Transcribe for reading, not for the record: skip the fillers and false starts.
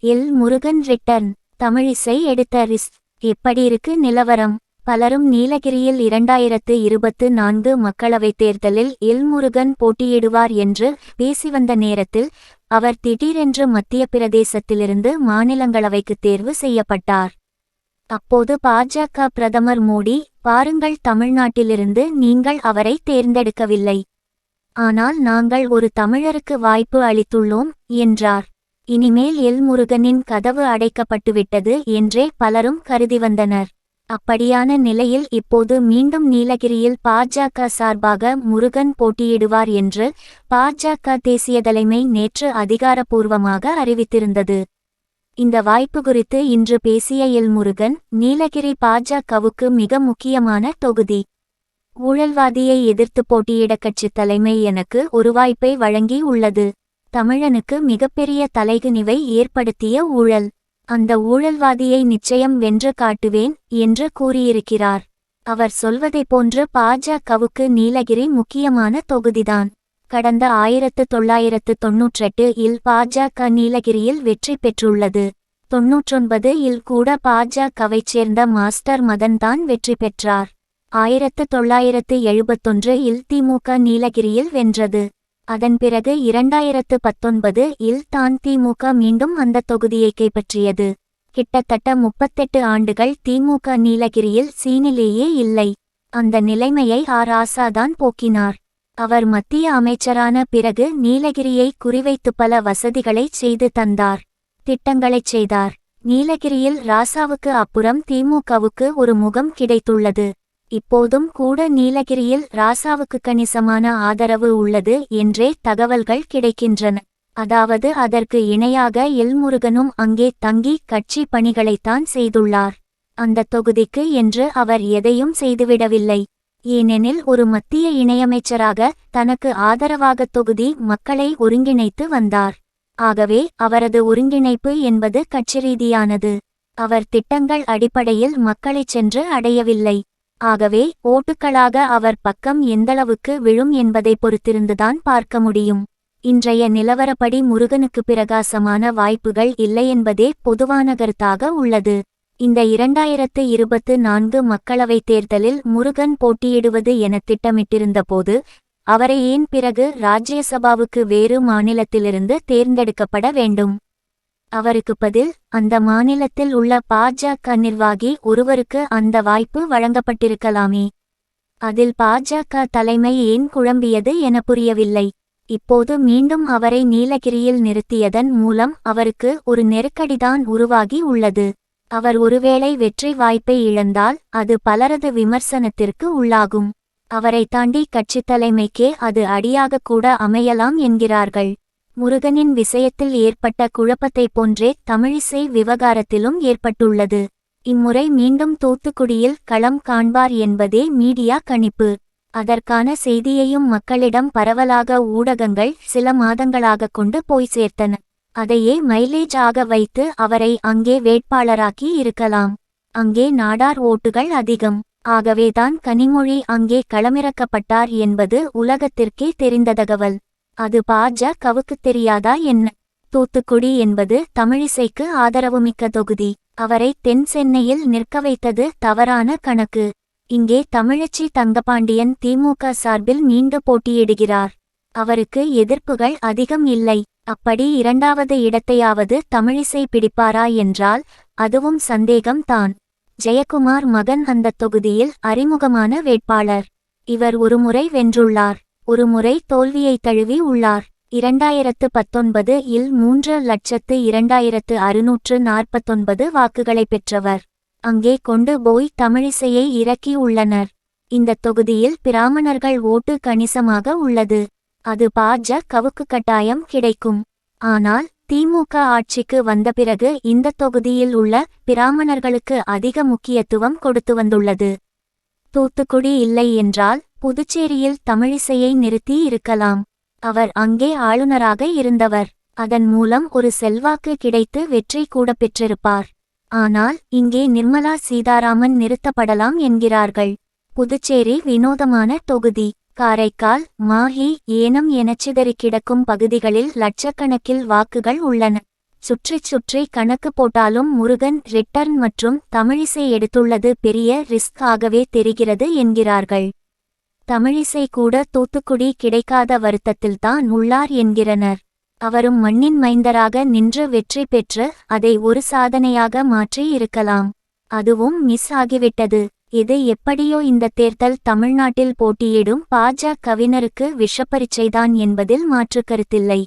L. Murugan return. Tamilisai எடுத்த risk. எப்படி இருக்கு நிலவரம்? பலரும் நீலகிரியில் 2024 மக்களவைத் தேர்தலில் எல். முருகன் போட்டியிடுவார் என்று பேசி வந்த நேரத்தில் அவர் திடீரென்று மத்திய பிரதேசத்திலிருந்து மாநிலங்களவைக்கு தேர்வு செய்யப்பட்டார். அப்போது பாஜக பிரதமர் மோடி, பாருங்கள், தமிழ்நாட்டிலிருந்து நீங்கள் அவரை தேர்ந்தெடுக்கவில்லை, ஆனால் நாங்கள் ஒரு தமிழருக்கு வாய்ப்பு அளித்துள்ளோம் என்றார். இனிமேல் எல். முருகனின் கதவு அடைக்கப்பட்டுவிட்டது என்றே பலரும் கருதி வந்தனர். அப்படியான நிலையில் இப்போது மீண்டும் நீலகிரியில் பாஜக சார்பாக முருகன் போட்டியிடுவார் என்று பாஜக தேசிய தலைமை நேற்று அதிகாரப்பூர்வமாக அறிவித்திருந்தது. இந்த வாய்ப்பு குறித்து இன்று பேசிய எல். முருகன், நீலகிரி பாஜகவுக்கு மிக முக்கியமான தொகுதி. ஊழல்வாதியை எதிர்த்து போட்டியிட கட்சி தலைமை எனக்கு ஒரு வாய்ப்பை வழங்கி உள்ளது. தமிழனுக்கு மிகப்பெரிய தலைகுனிவை ஏற்படுத்திய ஊழல். அந்த ஊழல்வாதியை நிச்சயம் வென்று காட்டுவேன் என்று கூறியிருக்கிறார். அவர் சொல்வதைப் போன்று பாஜகவுக்கு நீலகிரி முக்கியமான தொகுதிதான். கடந்த 1998 இல் பாஜக நீலகிரியில் வெற்றி பெற்றுள்ளது. 99 இல் கூட பாஜகவைச் சேர்ந்த மாஸ்டர் மதன் தான் வெற்றி பெற்றார். 1971 இல் திமுக நீலகிரியில் வென்றது. அதன் பிறகு 2019 இல் தான் திமுக மீண்டும் அந்த தொகுதியை கைப்பற்றியது. கிட்டத்தட்ட 38 ஆண்டுகள் திமுக நீலகிரியில் சீனிலேயே இல்லை. அந்த நிலைமையை ராசாதான் போக்கினார். அவர் மத்திய அமைச்சரான பிறகு நீலகிரியை குறிவைத்து பல வசதிகளை செய்து தந்தார், திட்டங்களைச் செய்தார். நீலகிரியில் ராசாவுக்கு அப்புறம் திமுகவுக்கு ஒரு முகம் கிடைத்துள்ளது. இப்போதும் கூட நீலகிரியில் ராசாவுக்கு கணிசமான ஆதரவு உள்ளது என்றே தகவல்கள் கிடைக்கின்றன. அதாவது அதற்கு இணையாக எல். முருகனும் அங்கே தங்கி கட்சி பணிகளைத்தான் செய்துள்ளார். அந்த தொகுதிக்கு என்று அவர் எதையும் செய்துவிடவில்லை. ஏனெனில் ஒரு மத்திய இணையமைச்சராக தனக்கு ஆதரவாக தொகுதி மக்களை ஒருங்கிணைத்து வந்தார். ஆகவே அவரது ஒருங்கிணைப்பு என்பது கட்சிரீதியானது. அவர் திட்டங்கள் அடிப்படையில் மக்களைச் சென்று அடையவில்லை. ஆகவே ஓட்டுக்களாக அவர் பக்கம் எந்தளவுக்கு விழும் என்பதை பொறுத்திருந்துதான் பார்க்க முடியும். இன்றைய நிலவரப்படி முருகனுக்கு பிரகாசமான வாய்ப்புகள் இல்லை என்பதே பொதுவான கருத்தாக உள்ளது. இந்த 2024 மக்களவைத் தேர்தலில் முருகன் போட்டியிடுவது என திட்டமிட்டிருந்த போது அவரை ஏன் பிறகு ராஜ்யசபாவுக்கு வேறு மாநிலத்திலிருந்து தேர்ந்தெடுக்கப்பட வேண்டும்? அவருக்கு பதில் அந்த மாநிலத்தில் உள்ள பாஜக நிர்வாகி ஒருவருக்கு அந்த வாய்ப்பு வழங்கப்பட்டிருக்கலாமே. அதில் பாஜக தலைமை ஏன் குழம்பியது என புரியவில்லை. இப்போது மீண்டும் அவரை நீலகிரியில் நிறுத்தியதன் மூலம் அவருக்கு ஒரு நெருக்கடிதான் உருவாகி உள்ளது. அவர் ஒருவேளை வெற்றி வாய்ப்பை இழந்தால் அது பலரது விமர்சனத்திற்கு உள்ளாகும். அவரை தாண்டி கட்சித் தலைமைக்கே அது அடியாக கூட அமையலாம் என்கிறார்கள். முருகனின் விஷயத்தில் ஏற்பட்ட குழப்பத்தைப் போன்றே தமிழிசை விவகாரத்திலும் ஏற்பட்டுள்ளது. இம்முறை மீண்டும் தூத்துக்குடியில் களம் காண்பார் என்பதே மீடியா கணிப்பு. அதற்கான செய்தியையும் மக்களிடம் பரவலாக ஊடகங்கள் சில மாதங்களாக கொண்டு போய் சேர்த்தன. அதையே மைலேஜ் ஆக வைத்து அவரை அங்கே வேட்பாளராக்கி இருக்கலாம். அங்கே நாடார் ஓட்டுகள் அதிகம். ஆகவேதான் கனிமொழி அங்கே களமிறக்கப்பட்டார் என்பது உலகத்திற்கே தெரிந்த தகவல். அது பாஜகவுக்கு தெரியாதா என்ன? தூத்துக்குடி என்பது தமிழிசைக்கு ஆதரவுமிக்க தொகுதி. அவரை தென் சென்னையில் நிற்க வைத்தது தவறான கணக்கு. இங்கே தமிழச்சி தங்கபாண்டியன் திமுக சார்பில் மீண்டு போட்டியிடுகிறார். அவருக்கு எதிர்ப்புகள் அதிகம் இல்லை. அப்படி இரண்டாவது இடத்தையாவது தமிழிசை பிடிப்பாரா என்றால் அதுவும் சந்தேகம் தான். ஜெயக்குமார் மகன் அந்த தொகுதியில் அறிமுகமான வேட்பாளர். இவர் ஒருமுறை வென்றுள்ளார், ஒருமுறை தோல்வியை தழுவி உள்ளார். 2019 இல் 3,02,649 வாக்குகளை பெற்றவர். அங்கே கொண்டு போய் தமிழிசையை இறக்கி உள்ளனர். இந்த தொகுதியில் பிராமணர்கள் ஓட்டு கணிசமாக உள்ளது. அது பாஜகவுக்கு கட்டாயம் கிடைக்கும். ஆனால் திமுக ஆட்சிக்கு வந்த பிறகு இந்த தொகுதியில் உள்ள பிராமணர்களுக்கு அதிக முக்கியத்துவம் கொடுத்து வந்துள்ளது. தூத்துக்குடி இல்லை என்றால் புதுச்சேரியில் தமிழிசையை நிறுத்தி இருக்கலாம். அவர் அங்கே ஆளுநராக இருந்தவர். அதன் மூலம் ஒரு செல்வாக்கு கிடைத்து வெற்றி கூட பெற்றிருப்பார். ஆனால் இங்கே நிர்மலா சீதாராமன் நிறுத்தப்படலாம் என்கிறார்கள். புதுச்சேரி வினோதமான தொகுதி. காரைக்கால், மாஹி, ஏனம் என சிதறி கிடக்கும் பகுதிகளில் லட்சக்கணக்கில் வாக்குகள் உள்ளன. சுற்றிச் சுற்றி கணக்கு போட்டாலும் முருகன் ரிட்டர்ன் மற்றும் தமிழிசை எடுத்துள்ளது பெரிய ரிஸ்க் ஆகவே தெரிகிறது என்கிறார்கள். தமிழிசை கூட தூத்துக்குடி கிடைக்காத வருத்தத்தில்தான் உள்ளார் என்கிறனர். அவரும் மண்ணின் மைந்தராக நின்று வெற்றி பெற்று அதை ஒரு சாதனையாக மாற்றி இருக்கலாம். அதுவும் மிஸ் ஆகிவிட்டது. இது எப்படியோ இந்த தேர்தல் தமிழ்நாட்டில் போட்டியிடும் பாஜகவினருக்கு விஷப்பரீட்சைதான் என்பதில் மாற்றுக்கருத்தில்லை.